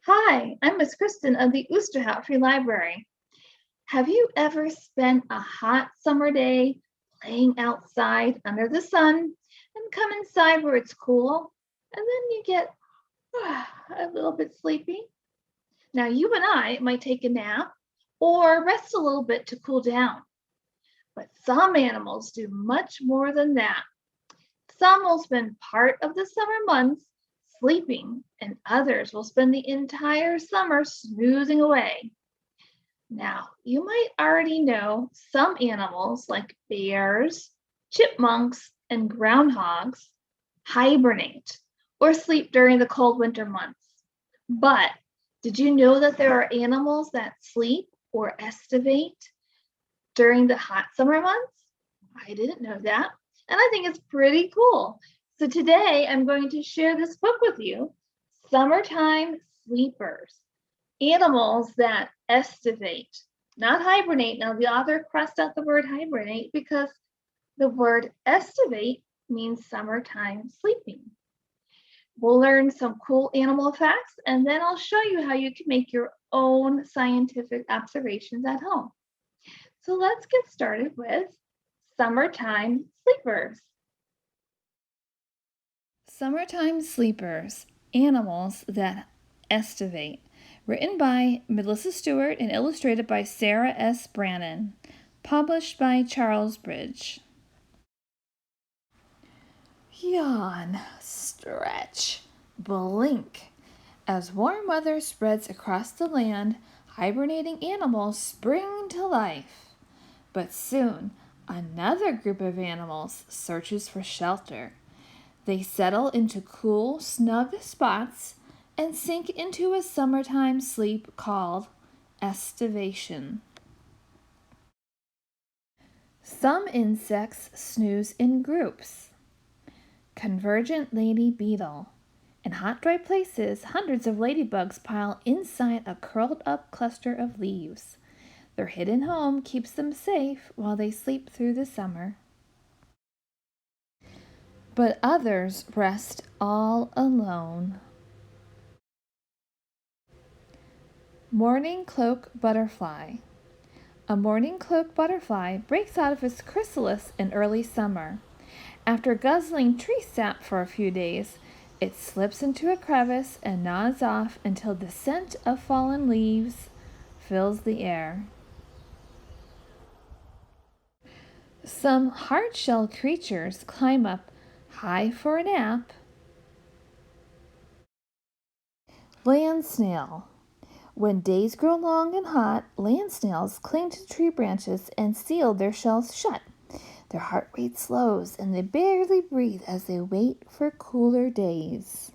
Hi, I'm Miss Kristen of the Oosterhout Free Library. Have you ever spent a hot summer day playing outside under the sun and come inside where it's cool and then you get a little bit sleepy? Now, you and I might take a nap or rest a little bit to cool down, but some animals do much more than that. Some will spend part of the summer months sleeping, and others will spend the entire summer snoozing away. Now, you might already know some animals like bears, chipmunks, and groundhogs hibernate or sleep during the cold winter months. But did you know that there are animals that sleep or estivate during the hot summer months? I didn't know that, and I think it's pretty cool. So today I'm going to share this book with you, Summertime Sleepers. Animals that estivate, not hibernate. Now, the author crossed out the word hibernate because the word estivate means summertime sleeping. We'll learn some cool animal facts, and then I'll show you how you can make your own scientific observations at home. So let's get started with summertime sleepers. Summertime Sleepers, Animals That Estivate. Written by Melissa Stewart and illustrated by Sarah S. Brannon. Published by Charles Bridge. Yawn, stretch, blink. As warm weather spreads across the land, hibernating animals spring to life. But soon, another group of animals searches for shelter. They settle into cool, snug spots and sink into a summertime sleep called estivation. Some insects snooze in groups. Convergent lady beetle. In hot, dry places, hundreds of ladybugs pile inside a curled up cluster of leaves. Their hidden home keeps them safe while they sleep through the summer. But others rest all alone. Morning cloak butterfly. A morning cloak butterfly breaks out of its chrysalis in early summer. After guzzling tree sap for a few days, it slips into a crevice and nods off until the scent of fallen leaves fills the air. Some hard-shell creatures climb up high for a nap. Land snail. When days grow long and hot, land snails cling to tree branches and seal their shells shut. Their heart rate slows and they barely breathe as they wait for cooler days.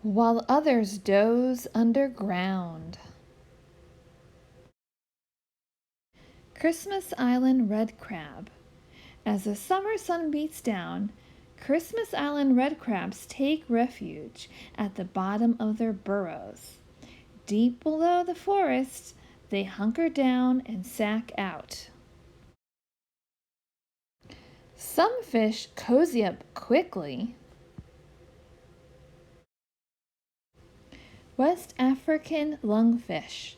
While others doze underground. Christmas Island red crab. As the summer sun beats down, Christmas Island red crabs take refuge at the bottom of their burrows. Deep below the forest, they hunker down and sack out. Some fish cozy up quickly. West African lungfish.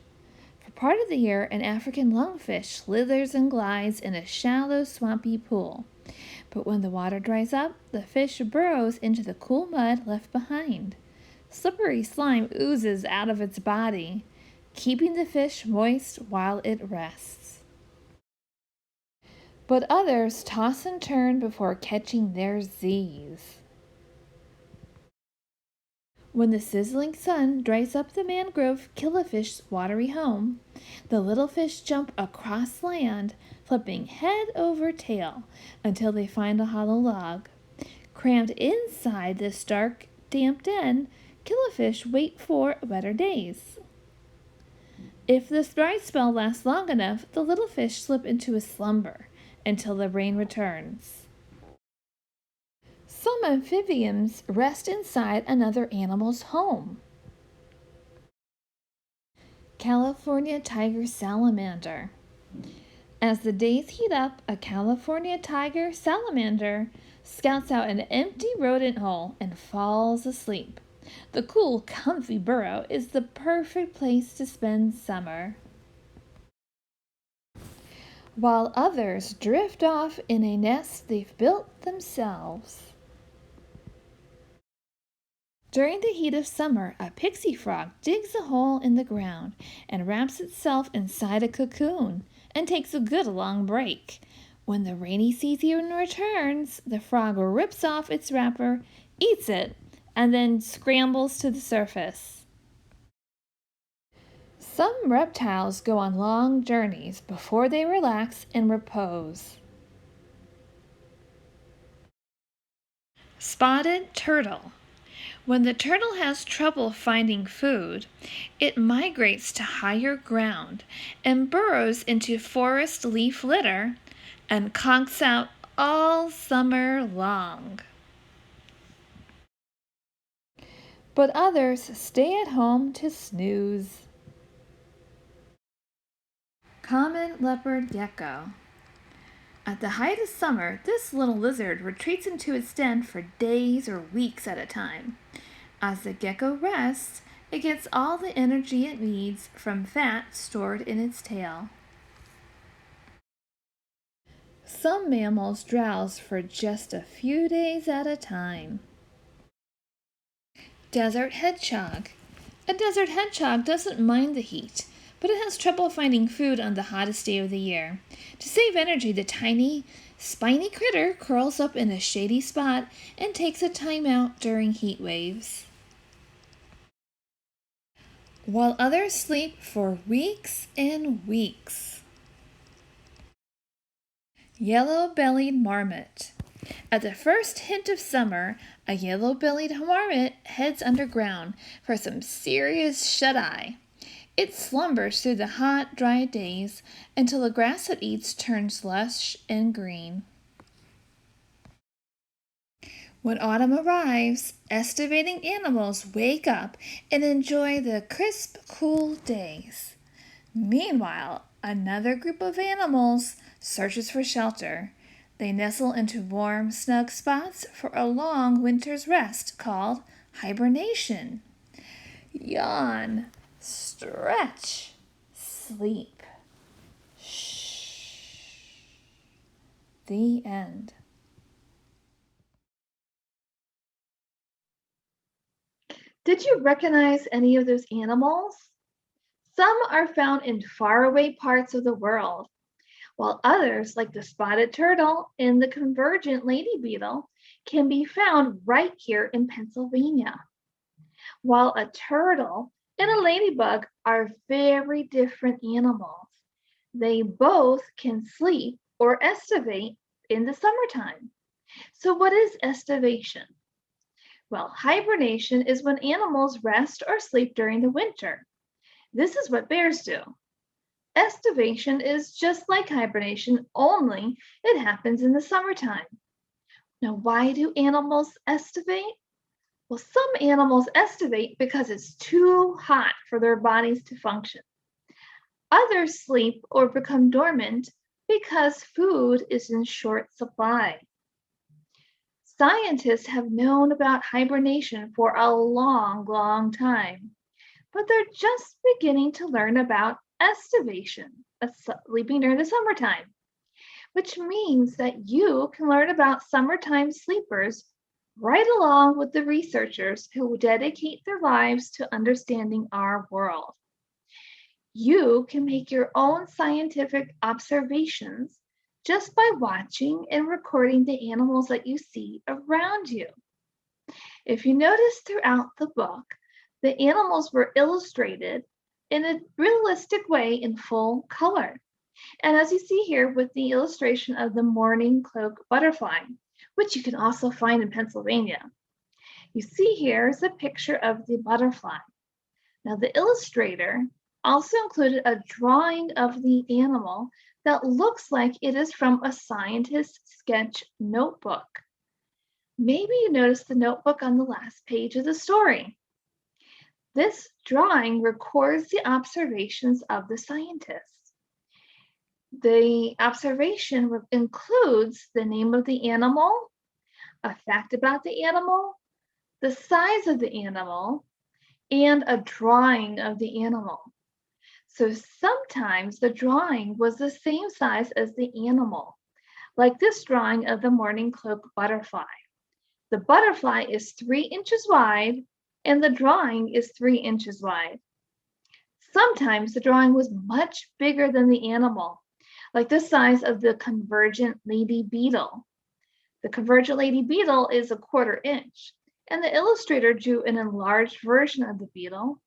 For part of the year, an African lungfish slithers and glides in a shallow, swampy pool. But when the water dries up, the fish burrows into the cool mud left behind. Slippery slime oozes out of its body, keeping the fish moist while it rests. But others toss and turn before catching their Z's. When the sizzling sun dries up the mangrove killifish watery home, the little fish jump across land, flipping head over tail until they find a hollow log. Crammed inside this dark, damp den, killifish wait for better days. If this dry spell lasts long enough, the little fish slip into a slumber until the rain returns. Some amphibians rest inside another animal's home. California tiger salamander. As the days heat up, a California tiger salamander scouts out an empty rodent hole and falls asleep. The cool, comfy burrow is the perfect place to spend summer. While others drift off in a nest they've built themselves. During the heat of summer, a pixie frog digs a hole in the ground and wraps itself inside a cocoon and takes a good long break. When the rainy season returns, the frog rips off its wrapper, eats it, and then scrambles to the surface. Some reptiles go on long journeys before they relax and repose. Spotted turtle. When the turtle has trouble finding food, it migrates to higher ground and burrows into forest leaf litter and conks out all summer long. But others stay at home to snooze. Common leopard gecko. At the height of summer, this little lizard retreats into its den for days or weeks at a time. As the gecko rests, it gets all the energy it needs from fat stored in its tail. Some mammals drowse for just a few days at a time. Desert hedgehog. A desert hedgehog doesn't mind the heat, but it has trouble finding food on the hottest day of the year. To save energy, the tiny, spiny critter curls up in a shady spot and takes a time out during heat waves. While others sleep for weeks and weeks. Yellow-Bellied Marmot. At the first hint of summer, a yellow-bellied marmot heads underground for some serious shut-eye. It slumbers through the hot, dry days until the grass it eats turns lush and green. When autumn arrives, estivating animals wake up and enjoy the crisp, cool days. Meanwhile, another group of animals searches for shelter. They nestle into warm, snug spots for a long winter's rest called hibernation. Yawn, stretch, sleep. Shh. The end. Did you recognize any of those animals? Some are found in faraway parts of the world, while others, like the spotted turtle and the convergent lady beetle, can be found right here in Pennsylvania. While a turtle and a ladybug are very different animals, they both can sleep or estivate in the summertime. So, what is estivation? Well, hibernation is when animals rest or sleep during the winter. This is what bears do. Estivation is just like hibernation, only it happens in the summertime. Now, why do animals estivate? Well, some animals estivate because it's too hot for their bodies to function. Others sleep or become dormant because food is in short supply. Scientists have known about hibernation for a long, long time, but they're just beginning to learn about estivation, sleeping during the summertime, which means that you can learn about summertime sleepers right along with the researchers who dedicate their lives to understanding our world. You can make your own scientific observations just by watching and recording the animals that you see around you. If you notice throughout the book, the animals were illustrated in a realistic way in full color. And as you see here with the illustration of the mourning cloak butterfly, which you can also find in Pennsylvania. You see here is a picture of the butterfly. Now the illustrator also included a drawing of the animal that looks like it is from a scientist's sketch notebook. Maybe you noticed the notebook on the last page of the story. This drawing records the observations of the scientist. The observation includes the name of the animal, a fact about the animal, the size of the animal, and a drawing of the animal. So sometimes the drawing was the same size as the animal, like this drawing of the mourning cloak butterfly. The butterfly is 3 inches wide and the drawing is 3 inches wide. Sometimes the drawing was much bigger than the animal, like the size of the convergent lady beetle. The convergent lady beetle is 1/4 inch, and the illustrator drew an enlarged version of the beetle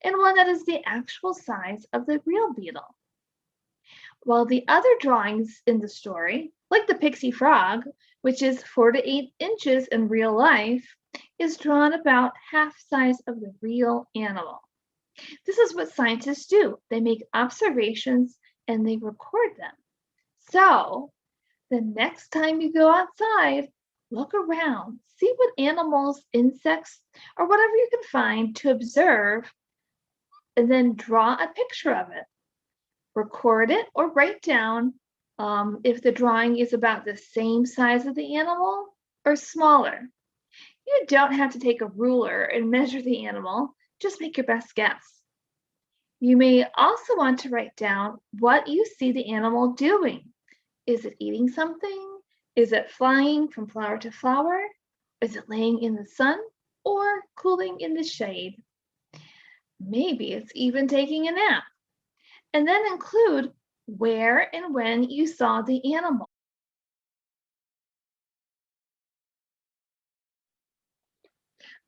and one that is the actual size of the real beetle. While the other drawings in the story, like the pixie frog, which is 4 to 8 inches in real life, is drawn about half size of the real animal. This is what scientists do. They make observations and they record them. So the next time you go outside, look around, see what animals, insects, or whatever you can find to observe, and then draw a picture of it. Record it or write down if the drawing is about the same size of the animal or smaller. You don't have to take a ruler and measure the animal, just make your best guess. You may also want to write down what you see the animal doing. Is it eating something? Is it flying from flower to flower? Is it laying in the sun or cooling in the shade? Maybe it's even taking a nap. And then include where and when you saw the animal.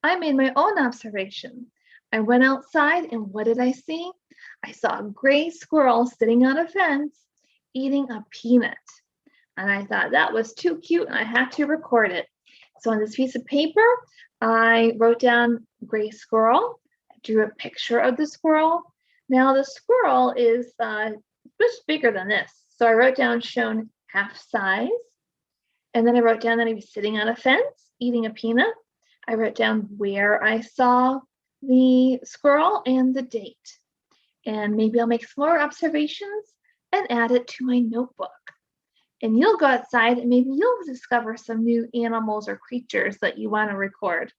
I made my own observation. I went outside and what did I see? I saw a gray squirrel sitting on a fence eating a peanut. And I thought that was too cute and I had to record it. So on this piece of paper, I wrote down gray squirrel, I drew a picture of the squirrel. Now the squirrel is just bigger than this. So I wrote down shown half size. And then I wrote down that he was sitting on a fence eating a peanut. I wrote down where I saw the squirrel and the date. And maybe I'll make some more observations and add it to my notebook. And you'll go outside and maybe you'll discover some new animals or creatures that you want to record.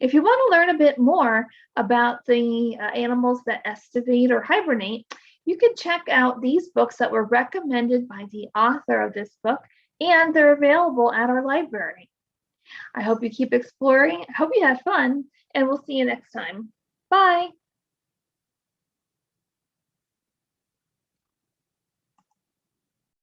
If you want to learn a bit more about the animals that estivate or hibernate, you can check out these books that were recommended by the author of this book, and they're available at our library. I hope you keep exploring. I hope you had fun, and we'll see you next time. Bye.